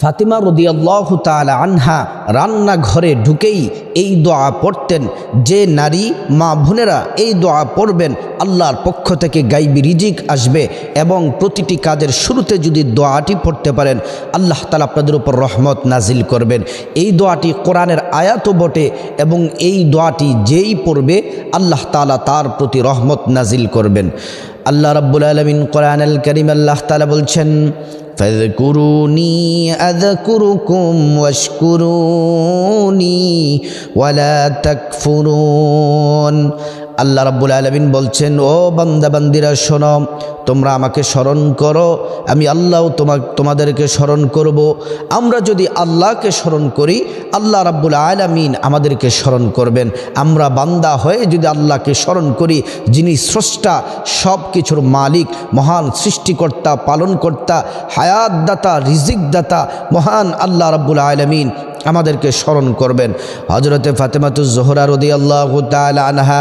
ফাতিমা রাদিয়াল্লাহু তাআলা আনহা রান্নাঘরে ঢুকেই এই দোয়া পড়তেন। যে নারী মা বোনেরা এই দোয়া পড়বেন, আল্লাহর পক্ষ থেকে গাইবি রিজিক আসবে এবং প্রতিটি কাজের শুরুতে যদি দোয়াটি পড়তে পারেন, আল্লাহ তাআলা আপনাদের উপর রহমত নাজিল করবেন। এই দোয়াটি কোরআনের আয়াতও বটে এবং এই দোয়াটি যেই পড়বে আল্লাহ তাআলা তার প্রতি রহমত নাজিল করবেন। আল্লাহ রাব্বুল আলামিন কোরআনুল কারীম আল্লাহ তাআলা বলছেন, ফাযকুরুনি আযকুরুকুম ওয়াশকুরুনি ওয়ালা তাকফুরুন। আল্লাহ রাব্বুল আলামিন বলছেন, ও বান্দা বান্দিরা শোনো, তোমরা আমাকে স্মরণ করো, আমি আল্লাহ তোমাদেরকে স্মরণ করব। আমরা যদি আল্লাহকে স্মরণ করি, আল্লাহ রাব্বুল আলামিন আমাদেরকে স্মরণ করবেন। আমরা বান্দা হয়ে যদি আল্লাহকে স্মরণ করি, যিনি স্রষ্টা, সব কিছুর মালিক, মহান সৃষ্টিকর্তা, পালনকর্তা, হায়াতদাতা, রিজিকদাতা মহান আল্লাহ রাব্বুল আলামিন আমাদেরকে স্মরণ করবেন। হযরতে ফাতেমাতুজ জোহরা রাদিয়াল্লাহু তাআলা আনহা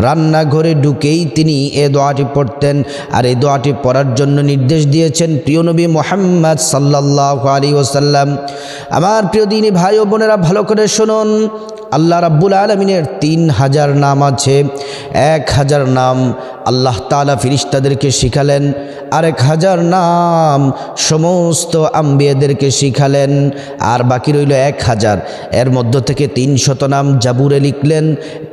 রান্নাঘরে ঢুকেই তিনি এই দোয়াটি পড়তেন। আর এই দোয়াটি পড়ার জন্য নির্দেশ দিয়েছেন প্রিয় নবী মুহাম্মদ সাল্লাল্লাহু আলাইহি ওয়াসাল্লাম। আমার প্রিয় দিনী ভাই ও বোনেরা, ভালো করে শুনুন। আল্লাহ রাব্বুল আলামিনের 3000 নাম আছে। 1000 নাম আল্লাহ তাআলা ফেরেশতাদেরকে শিখালেন, আর 1000 নাম সমস্ত আম্বিয়াদেরকে শিখালেন, আর বাকি রইল 1000। এর মধ্য থেকে 300 নাম জাবুরে লিখলেন,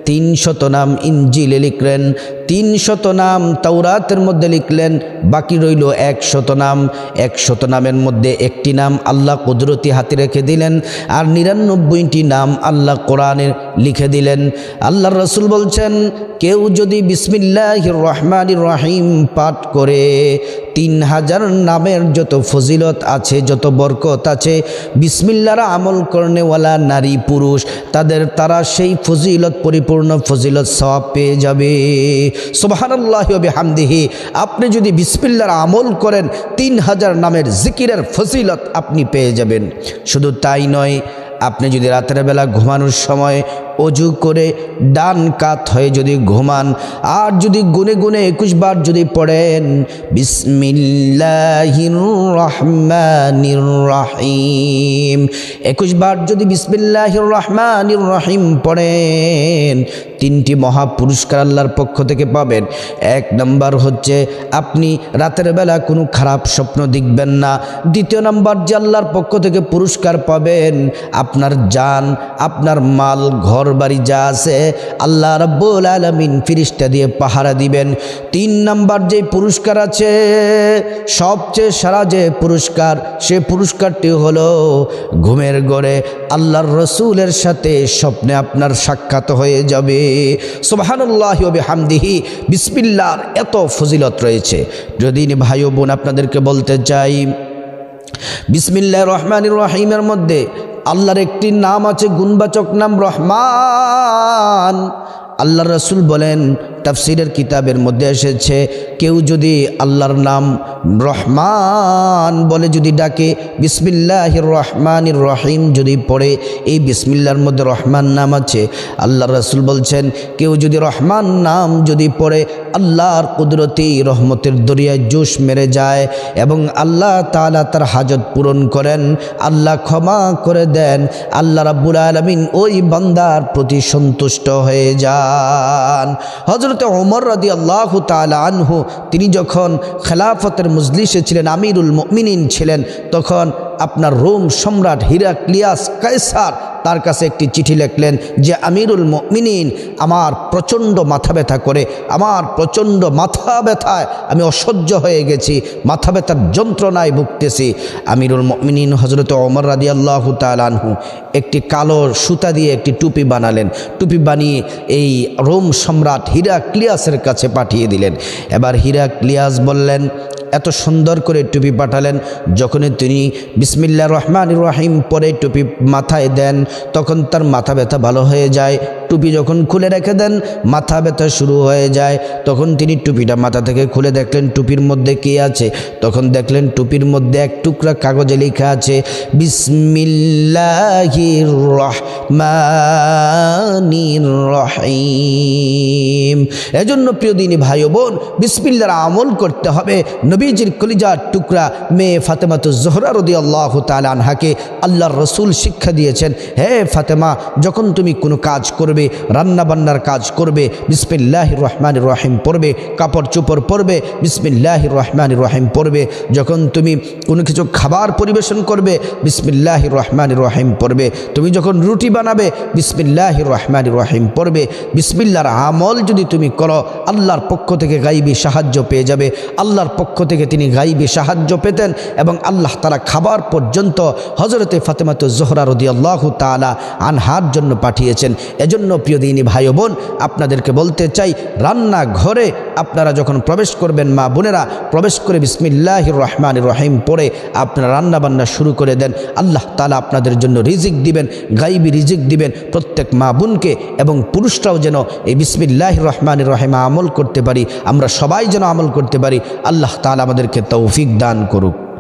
300 নাম ইনজিলে লিখলেন, 300 নাম তাওরাতের মধ্যে লিখলেন, বাকি রইল 100 নাম। 100 নামের মধ্যে একটি নাম আল্লাহ কুদরতি হাতে রেখে দিলেন, আর 99টি নাম আল্লাহ কোরআনে লিখে দিলেন। আল্লাহর রাসূল বলছেন, কেউ যদি বিসমিল্লাহির রহমানির রহিম পাঠ করে 3000 নামের যত ফজিলত আছে, যত বরকত আছে, বিসমিল্লাহর আমল করনেওয়ালা নারী পুরুষ তারা সেই ফজিলত, পরিপূর্ণ ফজিলত সওয়াব পেয়ে যাবে। সুবহানাল্লাহি ওয়া বিহামদিহি। আপনি যদি বিসমিল্লাহর আমল করেন, 3000 নামের জিকিরের ফজিলত আপনি পেয়ে যাবেন। শুধু তাই নয়, আপনি যদি রাতের বেলা ঘুমানোর সময় অজু করে ডান কাত হয়ে যদি ঘুমান, আর যদি গুনে গুনে 21 বার যদি পড়েন বিসমিল্লাহির রহমানির রহিম, 21 বার যদি বিসমিল্লাহির রহমানির রহিম পড়েন, 3টি মহা পুরস্কার আল্লাহর পক্ষ থেকে পাবেন। 1 নম্বর হচ্ছে আপনি রাতের বেলা কোনো খারাপ স্বপ্ন দেখবেন না। 2 নম্বর যে আল্লাহর পক্ষ থেকে পুরস্কার পাবেন, আপনার জান, আপনার মাল, ঘর বাড়ি যা আছে আল্লাহ রাব্বুল আলামিন ফেরেশতা দিয়ে পাহারা দিবেন। 3 নম্বর যে পুরস্কার আছে, সবচেয়ে সারা যে পুরস্কার, সে পুরস্কারটি হলো ঘুমের ঘরে আল্লাহর রসুলের সাথে স্বপ্নে আপনার সাক্ষাৎ হয়ে যাবে। সুবহানাল্লাহি ওয়া বিহামদিহি। বিসমিল্লাহর এত ফজিলত রয়েছে। যদি ভাই ও বোন, আপনাদেরকে বলতে চাই, বিসমিল্লাহির রহমানির রহিমের মধ্যে আল্লাহর একটি নাম আছে, গুণবাচক নাম রহমান। আল্লাহর রাসূল বলেন, তাফসীরের কিতাবের মধ্যে এসেছে, কেউ যদি আল্লাহর নাম রহমান বলে যদি ডাকে, বিসমিল্লাহির রহমানির রহিম যদি পড়ে, এই বিসমিল্লাহর মধ্যে রহমান নাম আছে। আল্লাহর রাসূল বলছেন, কেউ যদি রহমান নাম যদি পড়ে, আল্লাহর কুদরতি রহমতের দরিয়ায় জোশ মেরে যায় এবং আল্লাহ তাআলা তার হাজত পূরণ করেন, আল্লাহ ক্ষমা করে দেন, আল্লাহ রাব্বুল আলামিন ওই বান্দার প্রতি সন্তুষ্ট হয়ে যান। হযরত ওমর রাদিয়াল্লাহু তাআলা আনহু, তিনি যখন খেলাফতের মজলিসে ছিলেন, আমিরুল মুমিনিন ছিলেন, তখন আপনার রোম সম্রাট হিরাক্লিয়াস কায়সার তার কাছে একটি চিঠি লিখলেন যে, আমিরুল মুমিনিন, আমার প্রচণ্ড মাথা ব্যথা করে, আমার প্রচণ্ড মাথা ব্যথায় আমি অসহ্য হয়ে গেছি, মাথা ব্যথার যন্ত্রণায় ভুগতেছি। আমিরুল মুমিনিন হযরত ওমর রাদিয়াল্লাহু তাআলা আনহু একটি কালো সুতা দিয়ে একটি টুপি বানালেন। টুপি বানিয়ে এই রোম সম্রাট হিরাক্লিয়াসের কাছে পাঠিয়ে দিলেন। এবার হিরাক্লিয়াস বললেন, এত সুন্দর করে টুপি পাঠালেন। যখনই তিনি বিসমিল্লাহির রহমানির রহিম পরে টুপি মাথায় দেন, তখন তার মাথা ব্যথা ভালো হয়ে যায়, টুপি যখন খুলে রেখে দেন মাথা ব্যথা শুরু হয়ে যায়, তখন তিনি টুপিটা মাথা থেকে খুলে দেখলেন টুপির মধ্যে কি আছে। তখন দেখলেন টুপির মধ্যে এক টুকরা কাগজে লেখা আছে বিসমিল্লাহির রহমানির রহিম। এজন্য প্রিয় দিনী ভাই ও বোন, বিসমিল্লাহর আমল করতে হবে। নবীজির কলিজার টুকরা মেয়ে ফাতেমাতুজ জোহরা রাদিয়াল্লাহু তাআলা আনহাকে আল্লাহর রাসূল শিক্ষা দিয়েছেন, হে ফাতেমা, যখন তুমি কোনো কাজ করবে, রান্না বান্নার কাজ করবে, বিসমিল্লাহির রহমানির রহিম পড়বে। কাপড় চোপড় পরবে, বিসমিল্লাহির রহমানির রহিম পড়বে। যখন তুমি কোনো কিছু খাবার পরিবেশন করবে, বিসমিল্লাহির রহমানির রহিম পড়বে। তুমি যখন রুটি বানাবে, বিসমিল্লাহির রহমানির রহিম পড়বে। বিসমিল্লাহর আমল যদি তুমি করো, আল্লাহর পক্ষ থেকে গাইবী সাহায্য পেয়ে যাবে। আল্লাহর পক্ষ থেকে তিনি গাইবী সাহায্য পেতেন এবং আল্লাহ তাআলা খাবার পর্যন্ত হযরতে ফাতেমাতুজ জোহরা রাদিয়াল্লাহু তাআলা আনহার জন্য পাঠিয়েছেন। এজন্য প্রিয় দিনী ভাই ও বোন, আপনাদেরকে বলতে চাই, রান্নাঘরে আপনারা যখন প্রবেশ করবেন, মা বোনেরা প্রবেশ করে বিসমিল্লাহির রহমানির রহিম পড়ে আপনারা রান্না বান্না শুরু করে দেন। আল্লাহ তাআলা আপনাদের জন্য রিজিক দিবেন, গাইবী রিজিক দিবেন প্রত্যেক মা বোনকে, এবং পুরুষরাও যেন এই বিসমিল্লাহির রহমানির রহিম আমল করতে পারি। আমরা সবাই যেন আমল করতে পারি। আল্লাহ তাআলা আমাদেরকে তৌফিক দান করুক।